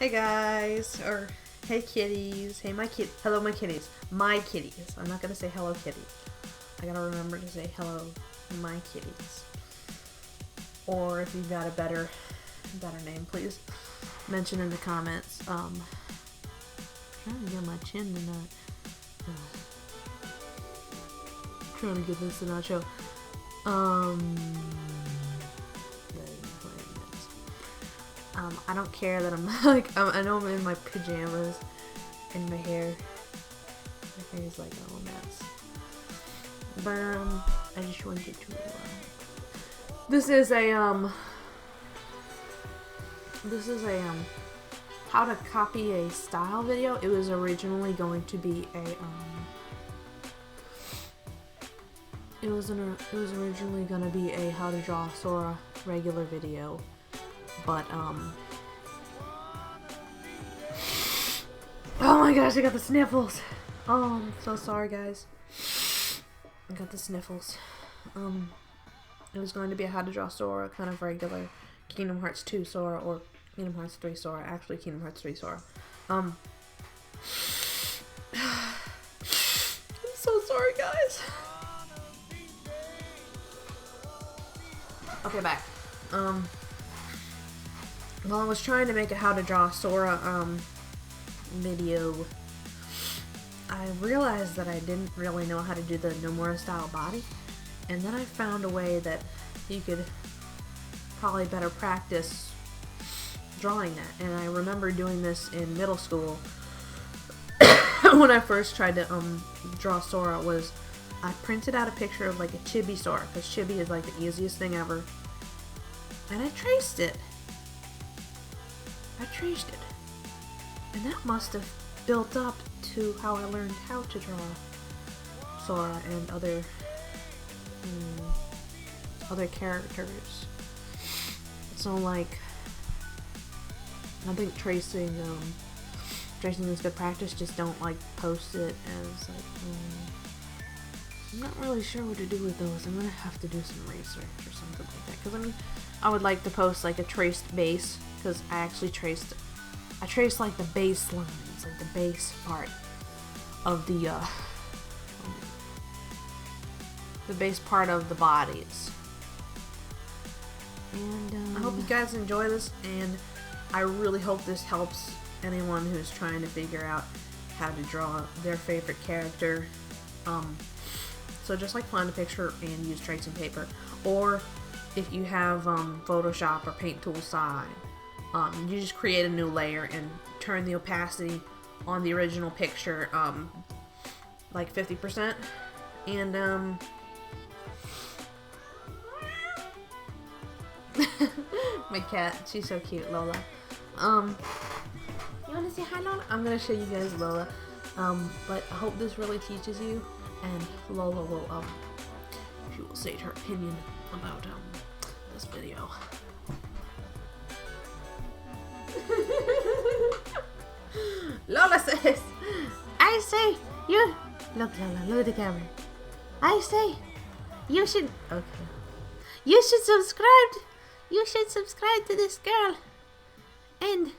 Hey guys, or hey kitties, hey hello my kitties, I'm not gonna say hello kitty. I gotta remember to say hello my kitties. Or if you've got a better name, please mention in the comments. Trying to get my chin to not. Trying to get this to not show. I don't care that I'm like, I know I'm in my pajamas and my hair is like all a mess. But, I just wanted to, this is a, how to copy a style video. It was originally going to be it was originally going to be a how to draw Sora regular video. But, oh my gosh, I got the sniffles. Oh, I'm so sorry, guys. I got the sniffles. It was going to be a how to draw Sora, kind of regular Kingdom Hearts 2 Sora, or Kingdom Hearts 3 Sora, actually Kingdom Hearts 3 Sora. I'm so sorry, guys. Okay, back. Well, I was trying to make a how to draw Sora, video. I realized that I didn't really know how to do the Nomura style body, and then I found a way that you could probably better practice drawing that. And I remember doing this in middle school when I first tried to draw Sora. Was I printed out a picture of like a chibi Sora, because chibi is like the easiest thing ever, and I traced it. And that must have built up to how I learned how to draw Sora and other characters. So like, I think tracing is good practice. Just don't like post it as like, I'm not really sure what to do with those. I'm gonna have to do some research or something like that. Because I mean, I would like to post like a traced base, because I actually traced like the base lines, like the base part of the base part of the bodies. And I hope you guys enjoy this, and I really hope this helps anyone who's trying to figure out how to draw their favorite character. So just like find a picture and use tracing paper, or if you have Photoshop or Paint Tool side, you just create a new layer and turn the opacity on the original picture like 50%, and my cat, she's so cute, Lola. You wanna say hi, Lola? I'm gonna show you guys Lola, but I hope this really teaches you, and Lola will she will say her opinion about this video. Lola says, I say you look, Lola, look at the camera. I say you should subscribe. You should subscribe to this girl, and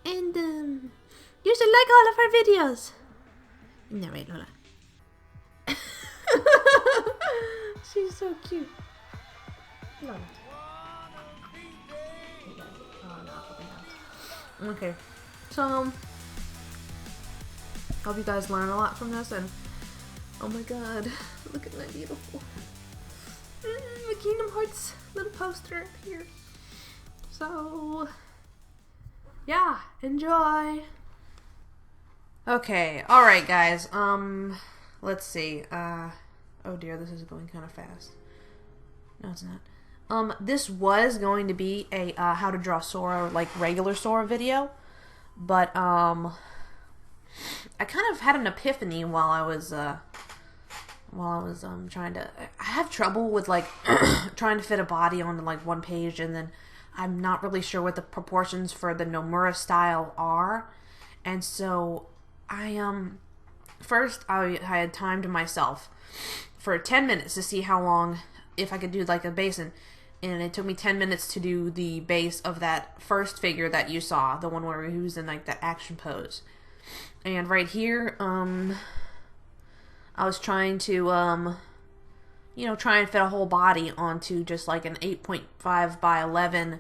you should like all of her videos. Isn't that right, Lola? She's so cute. Lola. Okay, so hope you guys learn a lot from this, and oh my god, look at my beautiful the Kingdom Hearts little poster up here. So yeah, enjoy. Okay, alright guys, let's see, oh dear, this is going kind of fast. No, it's not. This was going to be a how to draw Sora, like regular Sora video, but I kind of had an epiphany while I was trying to. I have trouble with like trying to fit a body onto like one page, and then I'm not really sure what the proportions for the Nomura style are, and so first I had timed myself for 10 minutes to see how long, if I could do like a basin. And it took me 10 minutes to do the base of that first figure that you saw, the one where he was in like the action pose. And right here, I was trying to, try and fit a whole body onto just like an 8.5 by 11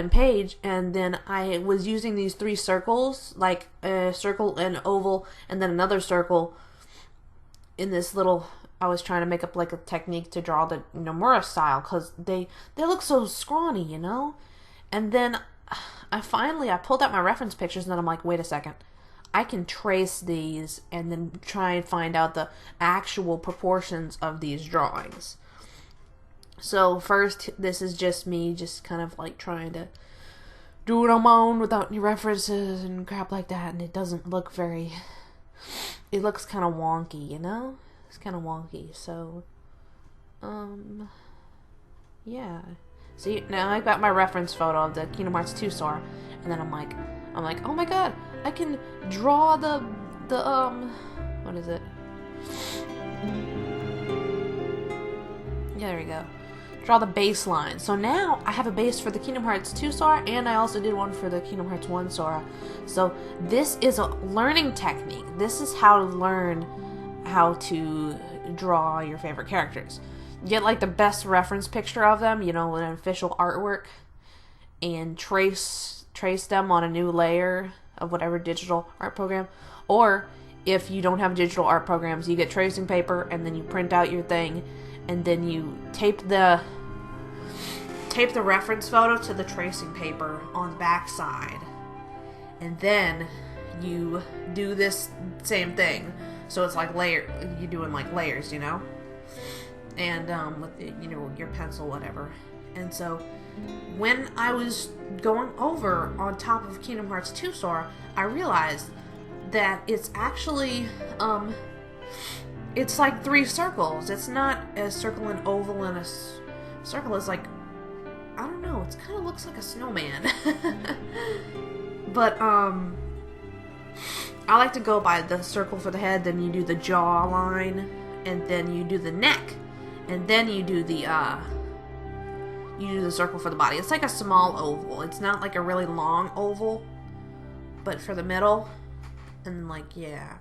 page, and then I was using these 3 circles, like a circle, an oval, and then another circle in this little, I was trying to make up like a technique to draw the Nomura style, because they look so scrawny, you know? And then I pulled out my reference pictures, and then I'm like, wait a second, I can trace these and then try and find out the actual proportions of these drawings. So first, this is just me just kind of like trying to do it on my own without any references and crap like that, and it doesn't look very, it looks kind of wonky, you know? It's kind of wonky, so, yeah. See, now I got my reference photo of the Kingdom Hearts 2 Sora, and then I'm like, oh my god, I can draw the what is it? Yeah, there we go. Draw the baseline. So now I have a base for the Kingdom Hearts 2 Sora, and I also did one for the Kingdom Hearts 1 Sora. So this is a learning technique. This is how to learn how to draw your favorite characters. Get like the best reference picture of them, with an official artwork, and trace them on a new layer of whatever digital art program. Or if you don't have digital art programs, you get tracing paper, and then you print out your thing, and then you tape the reference photo to the tracing paper on the back side, and then you do this same thing. So it's like you're doing like layers, and with your pencil, whatever. And so when I was going over on top of Kingdom Hearts 2 Sora, I realized that it's actually it's like 3 circles. It's not a circle, an oval, and a circle. Is like, I don't know, it kind of looks like a snowman. But I like to go by the circle for the head, then you do the jaw line, and then you do the neck, and then you do the circle for the body. It's like a small oval. It's not like a really long oval, but for the middle, and like, yeah.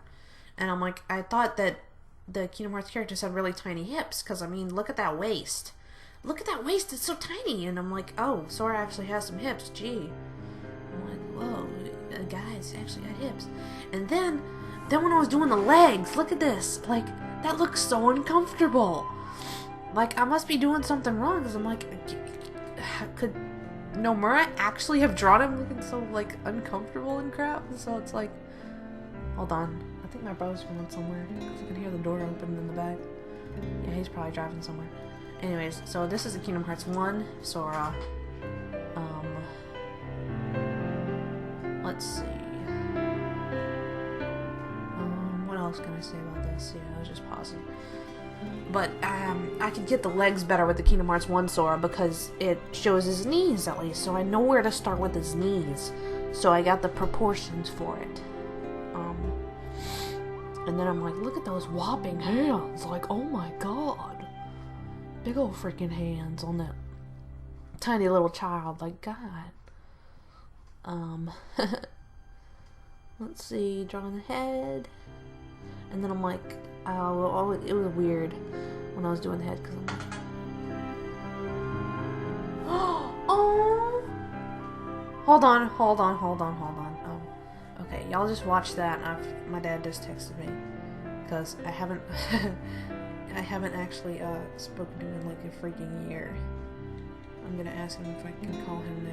And I'm like, I thought that the Kingdom Hearts characters had really tiny hips, because, I mean, look at that waist. Look at that waist, it's so tiny. And I'm like, oh, Sora actually has some hips, gee. I'm like, whoa, guys actually got hips. And then when I was doing the legs, look at this. Like, that looks so uncomfortable. Like, I must be doing something wrong, because I'm like, could Nomura actually have drawn him looking so, like, uncomfortable and crap? And so it's like, hold on. I think my brother's going somewhere, because I can hear the door open in the back. Yeah, he's probably driving somewhere. Anyways, so this is the Kingdom Hearts 1 Sora. Let's see. What else can I say about this? Yeah, I was just pausing. But I could get the legs better with the Kingdom Hearts 1 Sora, because it shows his knees at least, so I know where to start with his knees. So I got the proportions for it. And then I'm like, look at those whopping hands. Like, oh my god. Big old freaking hands on that tiny little child. Like, God. Let's see. Drawing the head. And then I'm like, oh, it was weird when I was doing the head, because I'm like, oh. Hold on. Oh. Okay, y'all just watch that. My dad just texted me, because I haven't actually spoken to him in like a freaking year. I'm gonna ask him if I can call him now.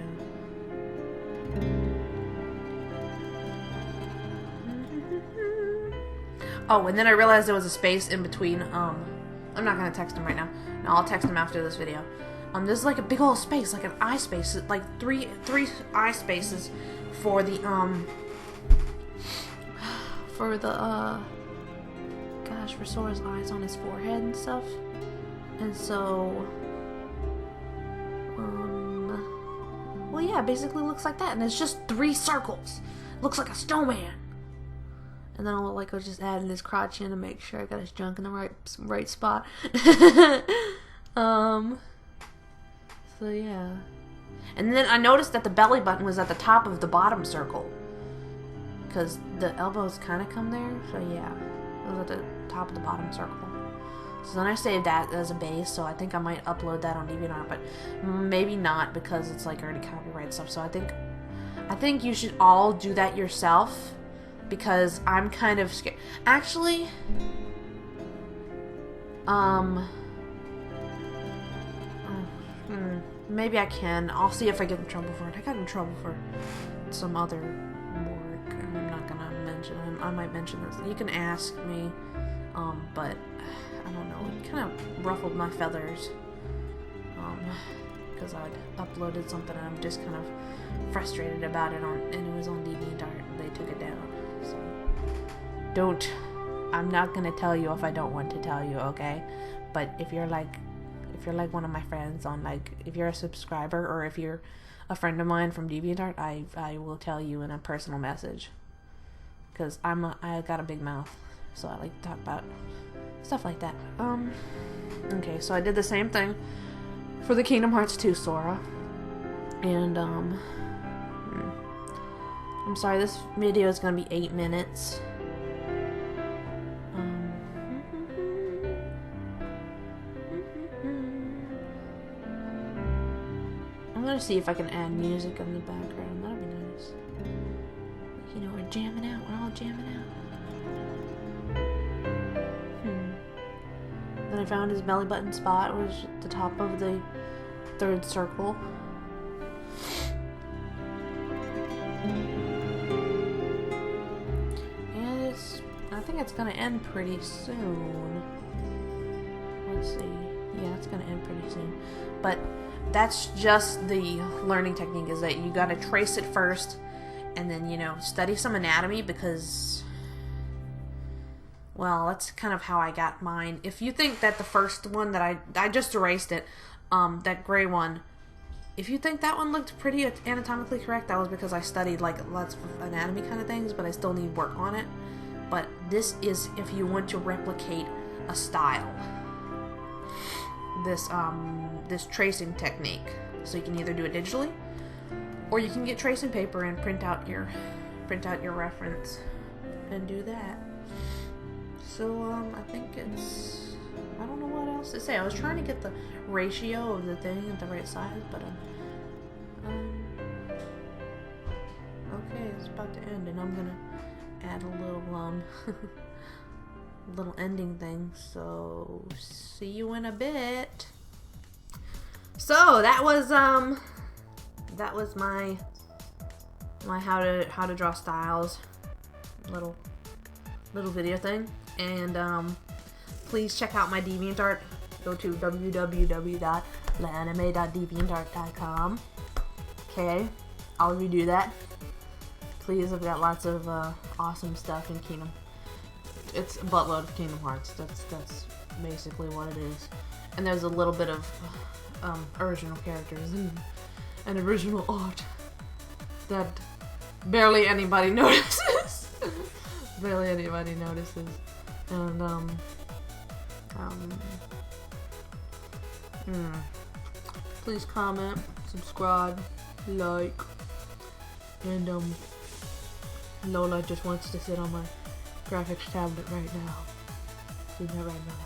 Oh, and then I realized there was a space in between. I'm not gonna text him right now. No, I'll text him after this video. There's like a big old space, like an eye space, like three eye spaces for the for Sora's eyes on his forehead and stuff. And so, well, yeah, basically looks like that, and it's just 3 circles. Looks like a snowman. And then I'll just add in his crotch in to make sure I got his junk in the right spot. So yeah. And then I noticed that the belly button was at the top of the bottom circle. Because the elbows kind of come there. So yeah. It was at the top of the bottom circle. So then I saved that as a base. So I think I might upload that on DeviantArt. But maybe not because it's like already copyright stuff. So I think you should all do that yourself. Because I'm kind of scared. Actually... maybe I can. I'll see if I get in trouble for it. I got in trouble for some other work. I'm not gonna mention him. I might mention this. You can ask me, but I don't know. It kind of ruffled my feathers, because I'd uploaded something and I'm just kind of frustrated about it and it was on DeviantArt and they took it down. So I'm not gonna tell you if I don't want to tell you, okay? But if you're like one of my friends on, like, if you're a subscriber or if you're a friend of mine from DeviantArt, I will tell you in a personal message. Because I got a big mouth, so I like to talk about stuff like that. Okay, so I did the same thing for the Kingdom Hearts 2 Sora. And, I'm sorry, this video is gonna be 8 minutes. I'm gonna see if I can add music in the background. That'd be nice. You know, we're jamming out. We're all jamming out. Then I found his belly button spot, which was at the top of the third circle. And I think it's gonna end pretty soon. Let's see. Yeah, it's gonna end pretty soon. But that's just the learning technique, is that you gotta trace it first and then, you know, study some anatomy because, well, that's kind of how I got mine. If you think that the first one that I just erased it, that gray one, if you think that one looked pretty anatomically correct, that was because I studied like lots of anatomy kind of things, but I still need work on it. But this is if you want to replicate a style. This tracing technique. So you can either do it digitally, or you can get tracing paper and print out your reference and do that. So I think I don't know what else to say. I was trying to get the ratio of the thing at the right size, but okay, it's about to end, and I'm gonna add a little little ending thing. So see you in a bit. So that was my how to draw styles little video thing. And please check out my DeviantArt. Go to www.laanime.deviantart.com. Okay, I'll redo that. Please, I've got lots of awesome stuff in Kingdom. It's a buttload of Kingdom Hearts. That's basically what it is. And there's a little bit of original characters and original art that barely anybody notices. Barely anybody notices. And please comment, subscribe, like, and Lola just wants to sit on my graphics tablet right now. Doing that right now.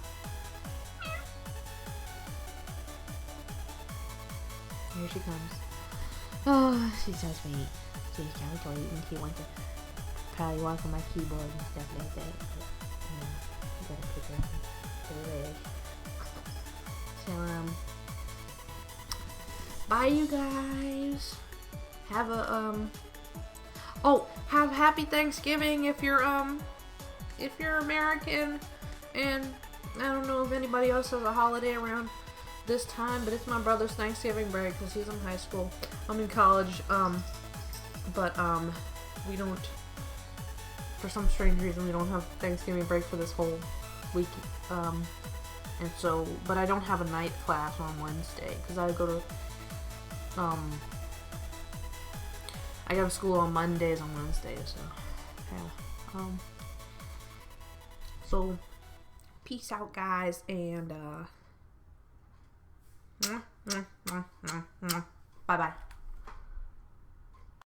Here she comes. Oh, she's so sweet. She's so sweet, and she wants to probably walk on my keyboard and stuff like that. But, I gotta put her to the leg. So, bye you guys. Have a, have happy Thanksgiving if you're American, and I don't know if anybody else has a holiday around this time, but it's my brother's Thanksgiving break because he's in high school. I'm in college, but we don't, for some strange reason, we don't have Thanksgiving break for this whole week, and so, but I don't have a night class on Wednesday because I go to, I go to school on Mondays and Wednesdays, so, yeah, so, peace out, guys, and, Bye bye.